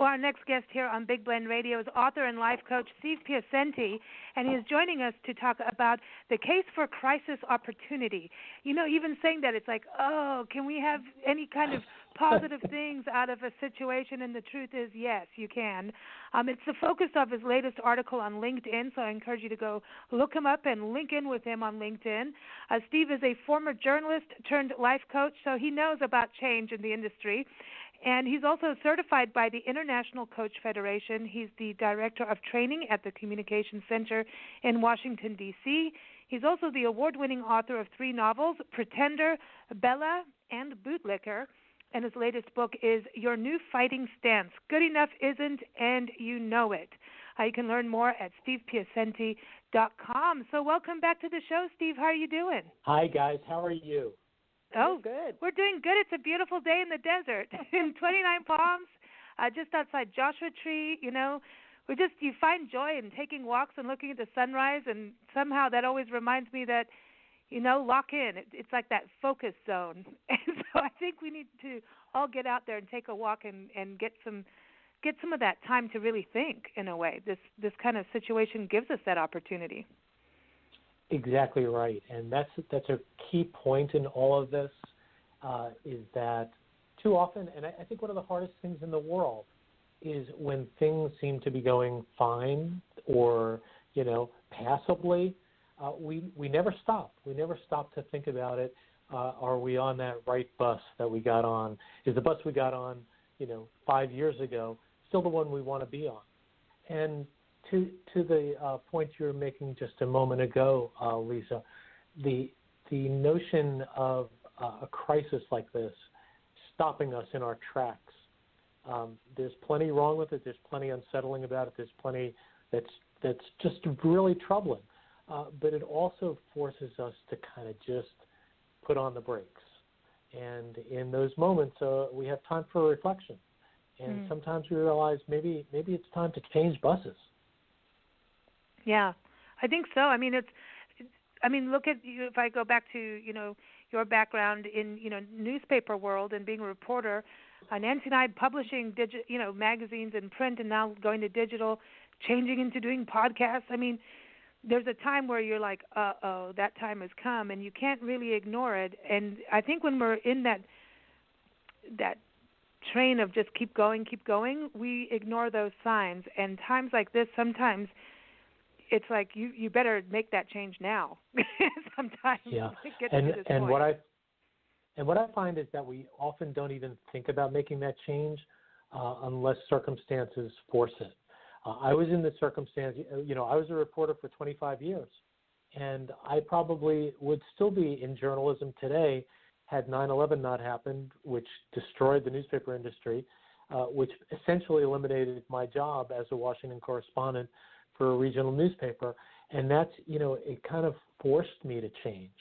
Well, our next guest here on Big Blend Radio is author and life coach Steve Piacente, and he is joining us to talk about the case for crisis opportunity. You know, even saying that, it's like, oh, can we have any kind of positive things out of a situation? And the truth is, yes, you can. It's the focus of his latest article on LinkedIn, so I encourage you to go look him up and link in with him on LinkedIn. Steve is a former journalist turned life coach, so he knows about change in the industry. And he's also certified by the International Coach Federation. He's the director of training at the Communication Center in Washington, D.C. He's also the award-winning author of 3 novels, Pretender, Bella, and Bootlicker. And his latest book is Your New Fighting Stance. Good Enough Isn't, and You Know It. You can learn more at stevepiacente.com. So welcome back to the show, Steve. How are you doing? Hi, guys. How are you? Oh, good. We're doing good. It's a beautiful day in the desert in 29 Palms, just outside Joshua Tree. You know, you find joy in taking walks and looking at the sunrise, and somehow that always reminds me that, you know, lock in. It's like that focus zone. And so I think we need to all get out there and take a walk and get some of that time to really think in a way. This kind of situation gives us that opportunity. Exactly right, and that's a key point in all of this, is that too often, and I think one of the hardest things in the world is when things seem to be going fine or, you know, passably, we never stop. We never stop to think about it. Are we on that right bus that we got on? Is the bus we got on, you know, 5 years ago still the one we want to be on? And to the point you were making just a moment ago, Lisa, the notion of a crisis like this stopping us in our tracks, there's plenty wrong with it. There's plenty unsettling about it. There's plenty that's just really troubling. But it also forces us to kind of just put on the brakes. And in those moments, we have time for reflection. And sometimes we realize maybe it's time to change buses. Yeah, I think so. I mean, look at you. If I go back to, you know, your background in, you know, newspaper world and being a reporter, Nancy and I publishing magazines in print and now going to digital, changing into doing podcasts. I mean, there's a time where you're like, uh-oh, that time has come, and you can't really ignore it. And I think when we're in that train of just keep going, we ignore those signs. And times like this, sometimes it's like you better make that change now. Sometimes. Yeah. Get to this point. What I find is that we often don't even think about making that change unless circumstances force it. I was in the circumstance, you know, I was a reporter for 25 years, and I probably would still be in journalism today had 9/11 not happened, which destroyed the newspaper industry, which essentially eliminated my job as a Washington correspondent for a regional newspaper. And that's, you know, it kind of forced me to change,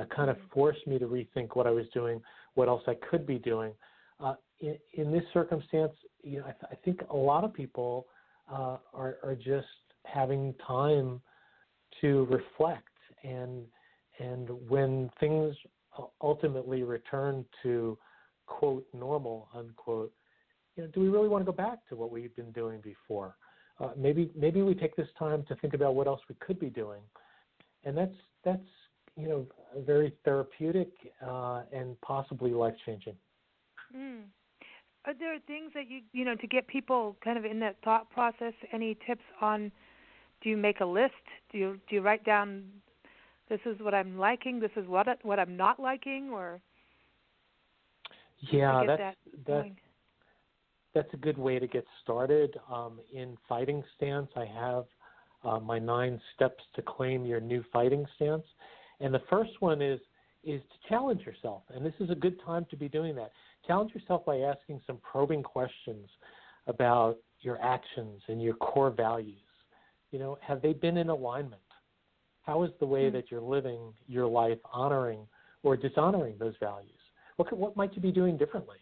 kind of forced me to rethink what I was doing, what else I could be doing. In this circumstance, you know, I think a lot of people are just having time to reflect. And when things ultimately return to, quote, normal, unquote, you know, do we really want to go back to what we've been doing before? Maybe we take this time to think about what else we could be doing, and that's you know, very therapeutic and possibly life-changing. Are there things that you know, to get people kind of in that thought process? Any tips on? Do you make a list? Do you write down? This is what I'm liking. This is what I'm not liking, or yeah, that's a good way to get started. In Fighting Stance, I have my 9 steps to claim your new fighting stance. And the first one is to challenge yourself. And this is a good time to be doing that. Challenge yourself by asking some probing questions about your actions and your core values. You know, have they been in alignment? How is the way that you're living your life honoring or dishonoring those values? What might you be doing differently?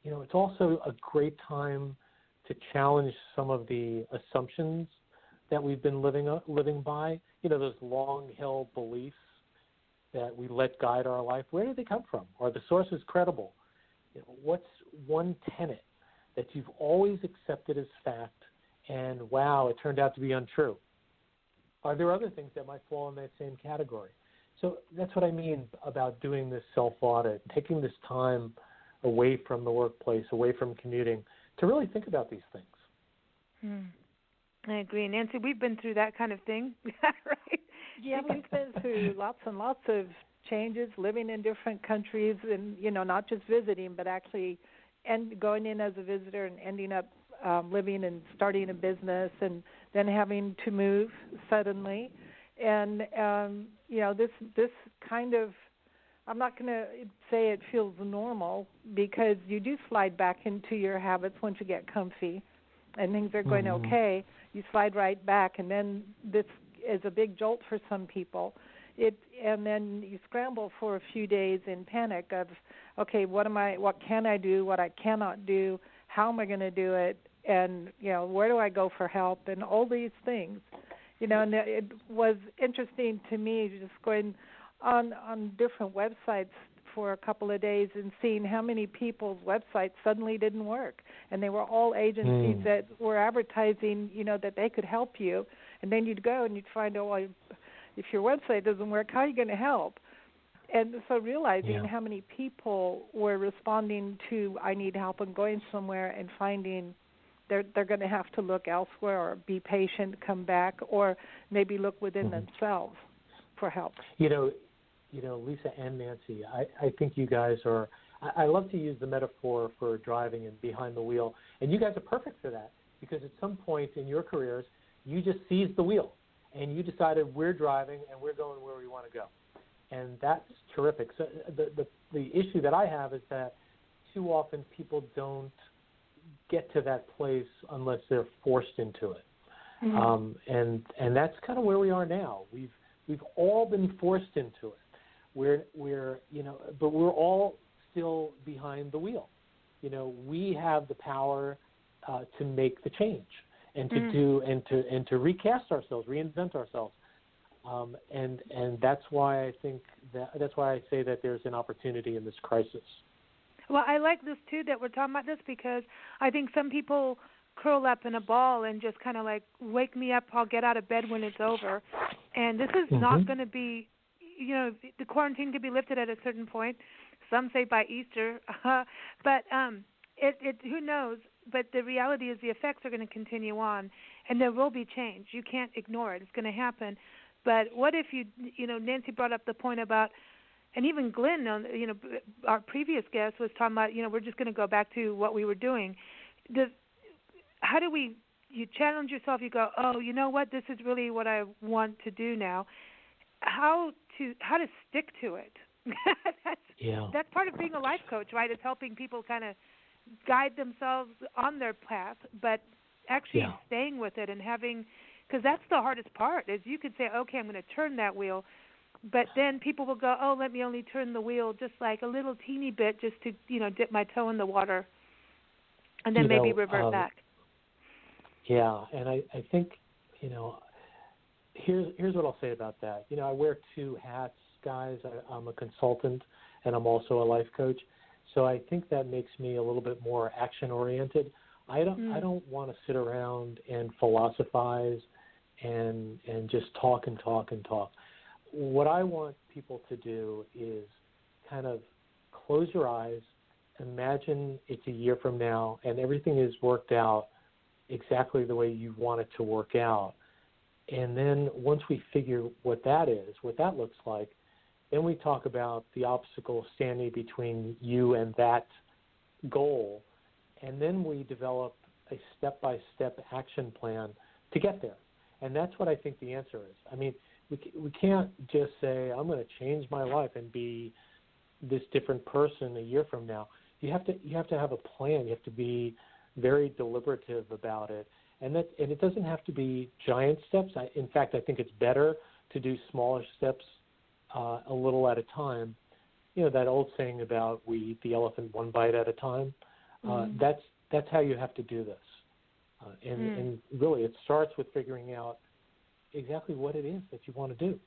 You know, it's also a great time to challenge some of the assumptions that we've been living by. You know, those long-held beliefs that we let guide our life. Where do they come from? Are the sources credible? You know, what's one tenet that you've always accepted as fact, and wow, it turned out to be untrue? Are there other things that might fall in that same category? So that's what I mean about doing this self-audit, taking this time away from the workplace, away from commuting, to really think about these things. I agree. Nancy, we've been through that kind of thing, right? Yeah, we've been through lots and lots of changes, living in different countries, and not just visiting, but actually going in as a visitor and ending up living and starting a business, and then having to move suddenly. And this kind of, I'm not going to say it feels normal, because you do slide back into your habits once you get comfy and things are going okay. You slide right back, and then this is a big jolt for some people. And then you scramble for a few days in panic of, okay, what can I do, what I cannot do, how am I going to do it, and where do I go for help, and all these things. And it was interesting to me just going on different websites for a couple of days and seeing how many people's websites suddenly didn't work, and they were all agencies that were advertising, that they could help you, and then you'd go and you'd find, if your website doesn't work, how are you going to help? And so realizing how many people were responding to I need help and going somewhere and finding they're going to have to look elsewhere, or be patient, come back, or maybe look within themselves for help. Lisa and Nancy, I think you guys are, I love to use the metaphor for driving and behind the wheel, and you guys are perfect for that, because at some point in your careers, you just seized the wheel, and you decided we're driving and we're going where we want to go. And that's terrific. So the issue that I have is that too often people don't get to that place unless they're forced into it. And that's kind of where we are now. We've all been forced into it. But we're all still behind the wheel. We have the power to make the change and to do and to recast ourselves, reinvent ourselves. And that's why I think that's why I say that there's an opportunity in this crisis. Well, I like this too, that we're talking about this, because I think some people curl up in a ball and just kind of like, wake me up, I'll get out of bed when it's over. And this is not going to be, the quarantine could be lifted at a certain point. Some say by Easter, but who knows? But the reality is the effects are going to continue on, and there will be change. You can't ignore it. It's going to happen. But what if Nancy brought up the point about, and even Glenn, our previous guest was talking about, we're just going to go back to what we were doing. How do you challenge yourself, you go, oh, you know what, this is really what I want to do now. How to stick to it. That's part of being a life coach, right? It's helping people kind of guide themselves on their path, but actually staying with it and having, because that's the hardest part, is you could say, okay, I'm going to turn that wheel, but then people will go, oh, let me only turn the wheel just like a little teeny bit, just to, dip my toe in the water, and then maybe revert back. Yeah, and I think, here's what I'll say about that. I wear two hats, guys. I'm a consultant, and I'm also a life coach. So I think that makes me a little bit more action-oriented. I don't want to sit around and philosophize and just talk and talk and talk. What I want people to do is kind of close your eyes, imagine it's a year from now, and everything is worked out exactly the way you want it to work out. And then once we figure what that is, what that looks like, then we talk about the obstacle standing between you and that goal. And then we develop a step-by-step action plan to get there. And that's what I think the answer is. I mean, we can't just say, I'm going to change my life and be this different person a year from now. You have to have a plan. You have to be very deliberative about it. And it doesn't have to be giant steps. In fact, I think it's better to do smaller steps a little at a time. That old saying about we eat the elephant one bite at a time. That's how you have to do this. And really, it starts with figuring out exactly what it is that you want to do.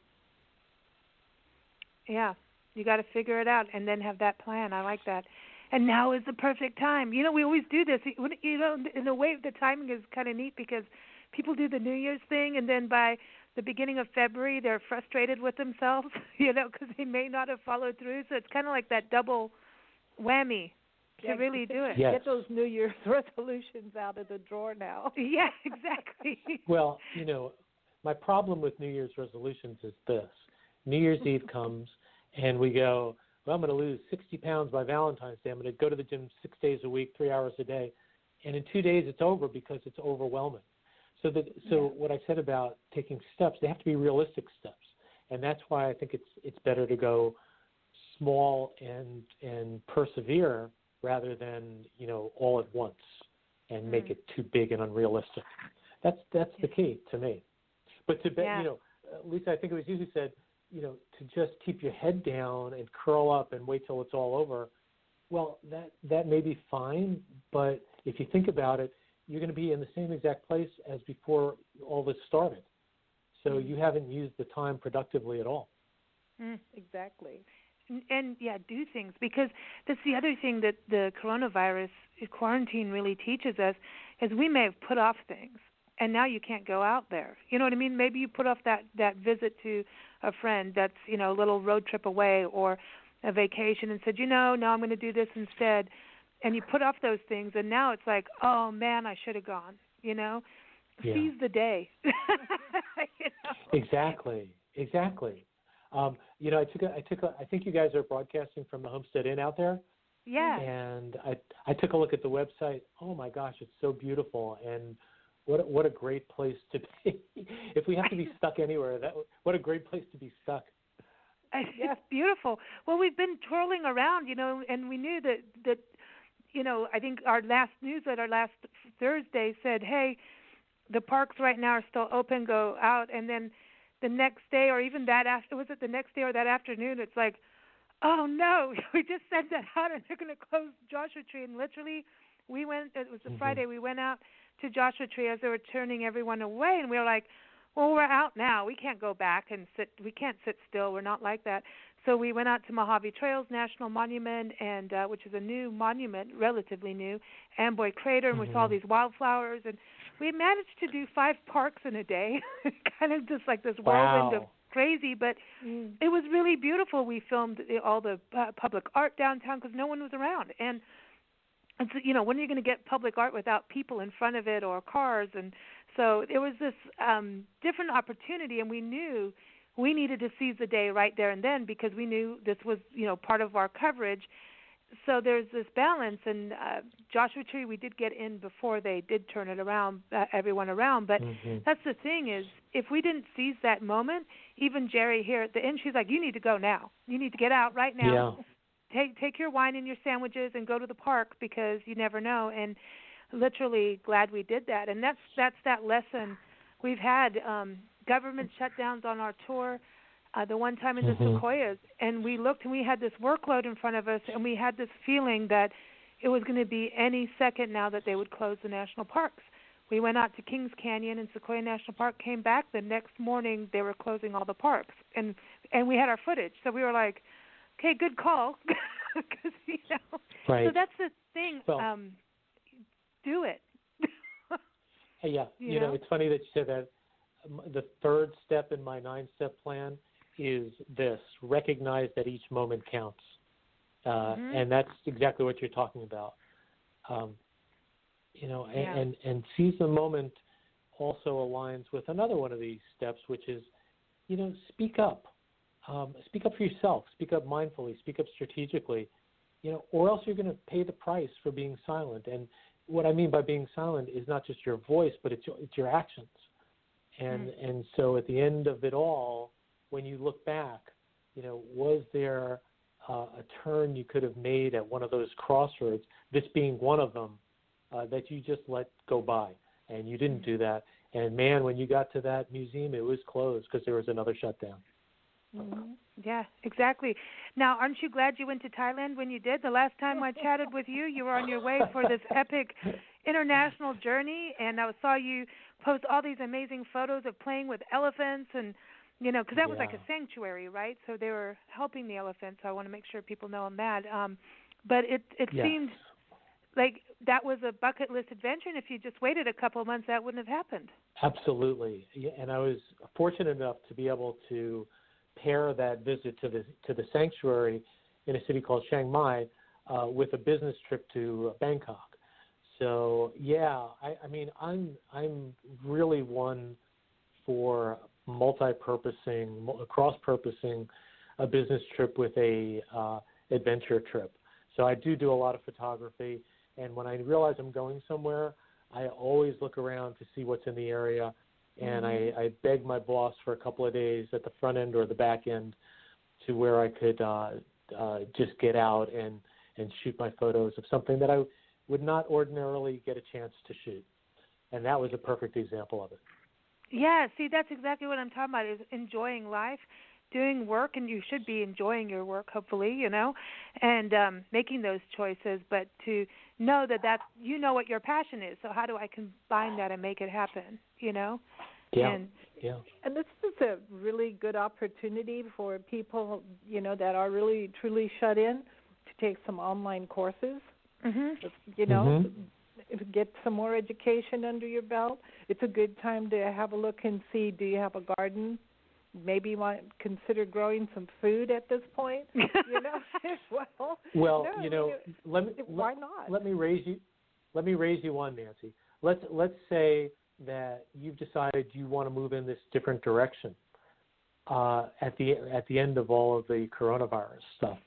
Yeah, you got to figure it out and then have that plan. I like that. and now is the perfect time. You know, we always do this. You know, in a way, the timing is kind of neat because people do the New Year's thing, and then by the beginning of February, they're frustrated with themselves, you know, because they may not have followed through. So it's kind of like that double whammy to really do it. Get those New Year's resolutions out of the drawer now. Yeah, exactly. Well, you know, my problem with New Year's resolutions is this. New Year's Eve comes, and we go, well, I'm going to lose 60 pounds by Valentine's Day. I'm going to go to the gym 6 days a week, 3 hours a day. And in 2 days, it's over because it's overwhelming. So what I said about taking steps, they have to be realistic steps. And that's why I think it's better to go small and persevere rather than, you know, all at once and make it too big and unrealistic. That's the key to me. But you know, Lisa, I think it was you who said, you know, to just keep your head down and curl up and wait till it's all over. Well, that may be fine, but if you think about it, you're going to be in the same exact place as before all this started. So you haven't used the time productively at all. Exactly. And do things, because that's the other thing that the coronavirus quarantine really teaches us is we may have put off things, and now you can't go out there. You know what I mean? Maybe you put off that visit to a friend that's, you know, a little road trip away or a vacation and said, you know, no, I'm going to do this instead. And you put off those things, and now it's like, oh, man, I should have gone, you know? Yeah. Seize the day. You know? Exactly. You know, I think you guys are broadcasting from the Homestead Inn out there. Yeah. And I took a look at the website. Oh my gosh, it's so beautiful, and what a great place to be. If we have to be stuck anywhere, what a great place to be stuck. It's beautiful. Well, we've been twirling around, you know, and we knew that you know, I think our last newsletter last Thursday said, hey, the parks right now are still open, go out, and then the next day, or even was it the next day or that afternoon, it's like, oh no, we just sent that out and they're going to close Joshua Tree. And literally, it was a Friday, we went out to Joshua Tree as they were turning everyone away, and we were like, well, we're out now. We can't go back and we can't sit still. We're not like that. So we went out to Mojave Trails National Monument, and which is a new monument, relatively new, Amboy Crater, and we saw these wildflowers, and we managed to do 5 parks in a day, kind of just like this whirlwind of crazy, but it was really beautiful. We filmed all the public art downtown because no one was around, and so, you know, when are you going to get public art without people in front of it or cars? And so there was this different opportunity, and we knew we needed to seize the day right there and then because we knew this was, you know, part of our coverage. So there's this balance, and Joshua Tree, we did get in before they did turn it around, everyone around. But that's the thing is, if we didn't seize that moment, even Jerry here at the inn, she's like, you need to go now. You need to get out right now. Yeah. Take your wine and your sandwiches and go to the park because you never know. And literally glad we did that. And that's that lesson. We've had government shutdowns on our tour. The one time in the Sequoias, and we looked and we had this workload in front of us, and we had this feeling that it was going to be any second now that they would close the national parks. We went out to Kings Canyon and Sequoia National Park, came back the next morning, they were closing all the parks, and we had our footage. So we were like, okay, good call, because, you know. Right. So that's the thing, well, do it. Yeah, you know, it's funny that you said that. The third step in my 9-step plan is this: recognize that each moment counts, and that's exactly what you're talking about. You know, and seize the moment also aligns with another one of these steps, which is, you know, speak up. Speak up for yourself. Speak up mindfully. Speak up strategically. You know, or else you're going to pay the price for being silent. And what I mean by being silent is not just your voice, but it's your actions. And so at the end of it all, when you look back, you know, was there a turn you could have made at one of those crossroads, this being one of them, that you just let go by, and you didn't do that. And, man, when you got to that museum, it was closed because there was another shutdown. Yeah, exactly. Now, aren't you glad you went to Thailand when you did? The last time I chatted with you, you were on your way for this epic international journey, and I saw you post all these amazing photos of playing with elephants, and, you know, because that was like a sanctuary, right? So they were helping the elephants. So I want to make sure people know I'm that. But it Yes. seemed like that was a bucket list adventure, and if you just waited a couple of months, that wouldn't have happened. Absolutely. Yeah, and I was fortunate enough to be able to pair that visit to the sanctuary in a city called Chiang Mai with a business trip to Bangkok. So yeah, I mean I'm really one for multi-purposing, cross-purposing a business trip with a adventure trip. So I do a lot of photography, and when I realize I'm going somewhere, I always look around to see what's in the area, and I beg my boss for a couple of days at the front end or the back end to where I could just get out and shoot my photos of something that I would not ordinarily get a chance to shoot. And that was a perfect example of it. Yeah, see, that's exactly what I'm talking about, is enjoying life, doing work, and you should be enjoying your work, hopefully, and making those choices, but to know that's, what your passion is, so how do I combine that and make it happen, Yeah. And this is a really good opportunity for people, that are really, truly shut in to take some online courses, get some more education under your belt. It's a good time to have a look and see, do you have a garden? Maybe you might consider growing some food at this point, Well, why not? Let me raise you one, Nancy. Let's say that you've decided you want to move in this different direction at the end of all of the coronavirus stuff.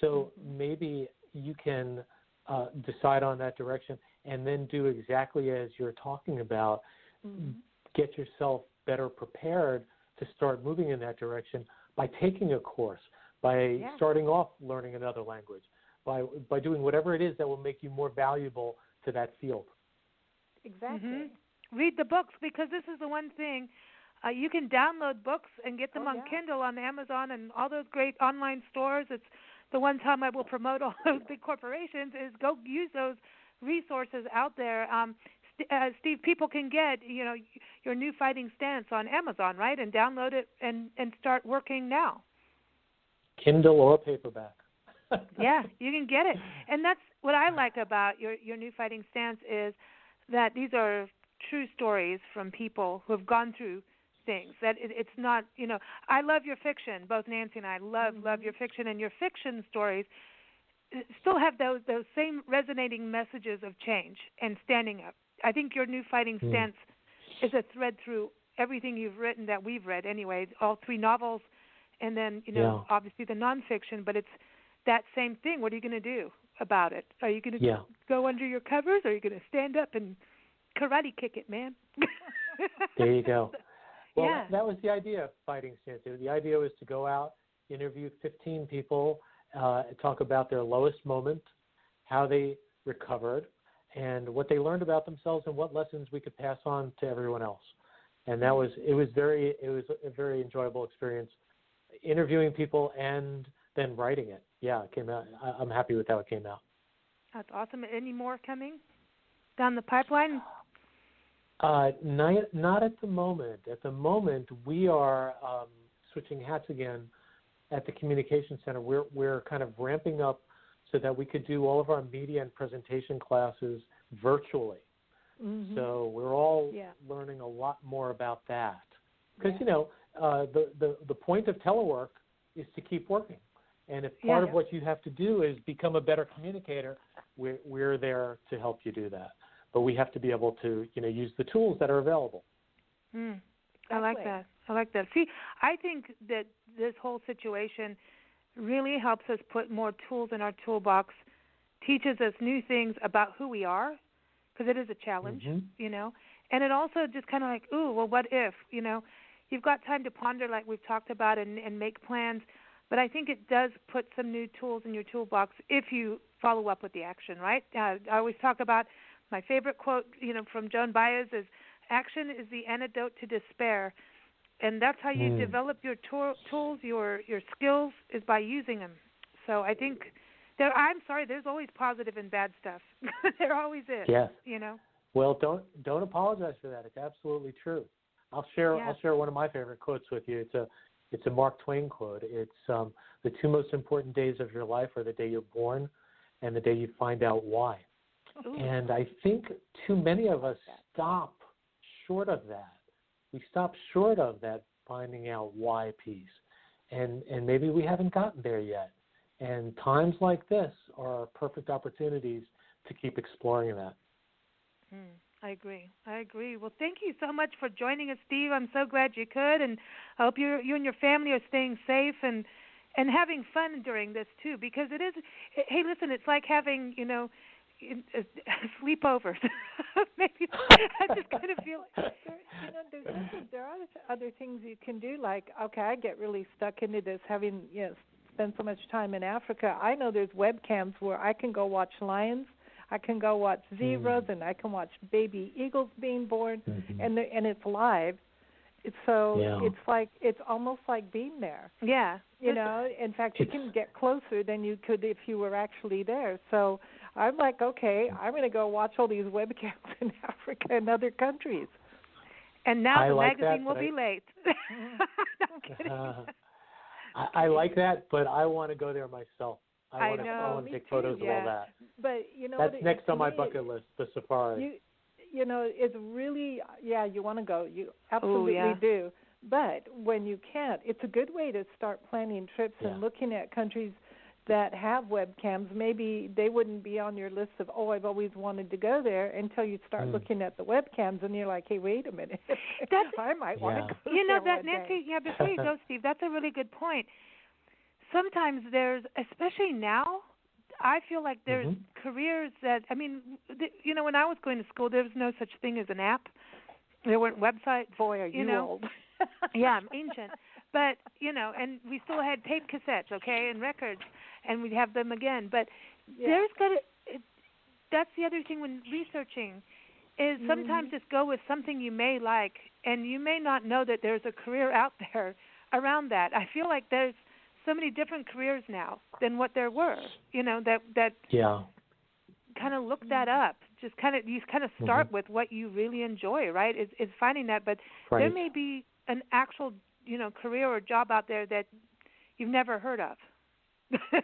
So maybe you can decide on that direction and then do exactly as you're talking about. Get yourself better prepared to start moving in that direction by taking a course, by starting off learning another language, by doing whatever it is that will make you more valuable to that field. Exactly. Read the books, because this is the one thing. You can download books and get them on Kindle on Amazon and all those great online stores. It's the one time I will promote all those big corporations is go use those resources out there. Steve, people can get, your New Fighting Stance on Amazon, right, and download it and start working now. Kindle or paperback. Yeah, you can get it. And that's what I like about your New Fighting Stance is that these are true stories from people who have gone through things. That it's not, I love your fiction. Both Nancy and I love your fiction, and your fiction stories still have those same resonating messages of change and standing up. I think your New Fighting Stance is a thread through everything you've written that we've read anyway, all 3 novels, and then, obviously the nonfiction, but it's that same thing. What are you going to do about it? Are you going to go under your covers, or are you going to stand up and karate kick it, man? There you go. Well, that was the idea of Fighting Stance. The idea was to go out, interview 15 people, talk about their lowest moment, how they recovered, and what they learned about themselves, and what lessons we could pass on to everyone else. And it was a very enjoyable experience, interviewing people and then writing it. Yeah, it came out. I'm happy with how it came out. That's awesome. Any more coming down the pipeline? Not at the moment. At the moment, we are switching hats again at the Communication Center. We're kind of ramping up so that we could do all of our media and presentation classes virtually. So we're all learning a lot more about that. Because, the point of telework is to keep working. And if part of what you have to do is become a better communicator, we're there to help you do that. But we have to be able to, use the tools that are available. I like that. See, I think that this whole situation really helps us put more tools in our toolbox, teaches us new things about who we are, because it is a challenge, and it also just kind of like, ooh, well, what if, you've got time to ponder like we've talked about and make plans, but I think it does put some new tools in your toolbox if you follow up with the action, right? I always talk about my favorite quote, from Joan Baez is, action is the antidote to despair. And that's how you develop your tools, your skills, is by using them. So I think there's always positive and bad stuff. There always is. Yes. Well, don't apologize for that. It's absolutely true. I'll share one of my favorite quotes with you. It's a Mark Twain quote. It's the 2 most important days of your life are the day you're born and the day you find out why. Ooh. And I think too many of us stop short of that. We stop short of that finding out why piece. And maybe we haven't gotten there yet. And times like this are perfect opportunities to keep exploring that. I agree. Well, thank you so much for joining us, Steve. I'm so glad you could, and I hope you and your family are staying safe and having fun during this too, because it is. Hey, listen, it's like having sleepovers. Maybe I just kind of feel like there are other things you can do. Like, okay, I get really stuck into this, having spent so much time in Africa. I know there's webcams where I can go watch lions, I can go watch zebras, and I can watch baby eagles being born, and it's live. It's it's almost like being there. Yeah. In fact, you can get closer than you could if you were actually there. So I'm like, okay, I'm going to go watch all these webcams in Africa and other countries. And now the magazine will be late. I'm kidding. I like that, but I want to go there myself. I want to take photos of all that. But that's next on my bucket list, the safari. It's really, you want to go. You absolutely do. But when you can't, it's a good way to start planning trips and looking at countries that have webcams. Maybe they wouldn't be on your list of, I've always wanted to go there, until you start looking at the webcams and you're like, hey, wait a minute. I might want to go there that, Nancy, before you go, Steve, that's a really good point. Sometimes there's, especially now, I feel like there's careers that, when I was going to school, there was no such thing as an app. There weren't websites. Boy, are you old. Yeah, I'm ancient. But, and we still had tape cassettes, and records, and we'd have them again. But there's got to, that's the other thing when researching, is sometimes just go with something you may like, and you may not know that there's a career out there around that. I feel like there's so many different careers now than what there were, that kind of look that up. Just you start with what you really enjoy, right? Is finding that, but there may be an actual, career or job out there that you've never heard of. That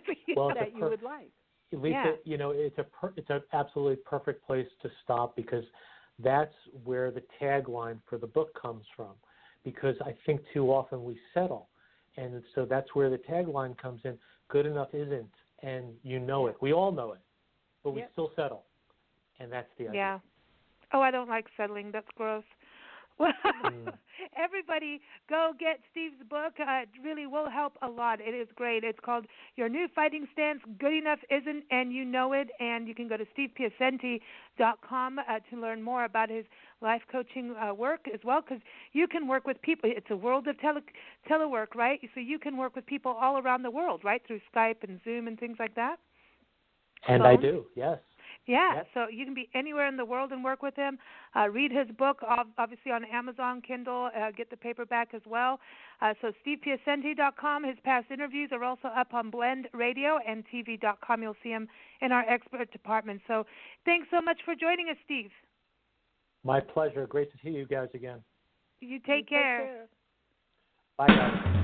you would like. Lisa, it's an absolutely perfect place to stop, because that's where the tagline for the book comes from. Because I think too often we settle. And so that's where the tagline comes in. Good enough isn't, and it. We all know it, but we still settle, and that's the idea. Yeah. Oh, I don't like settling. That's gross. Well, everybody go get Steve's book. It really will help a lot. It is great. It's called Your New Fighting Stance, Good Enough Isn't, and You Know It. And you can go to stevepiacente.com to learn more about his life coaching work as well, because you can work with people. It's a world of telework, right? So you can work with people all around the world, right, through Skype and Zoom and things like that. And I do, yes. Yeah, so you can be anywhere in the world and work with him. Read his book, obviously on Amazon, Kindle, get the paperback as well. So stevepiacente.com. His past interviews are also up on Blend Radio and TV.com. You'll see him in our expert department. So thanks so much for joining us, Steve. My pleasure. Great to see you guys again. You take care. Bye, guys.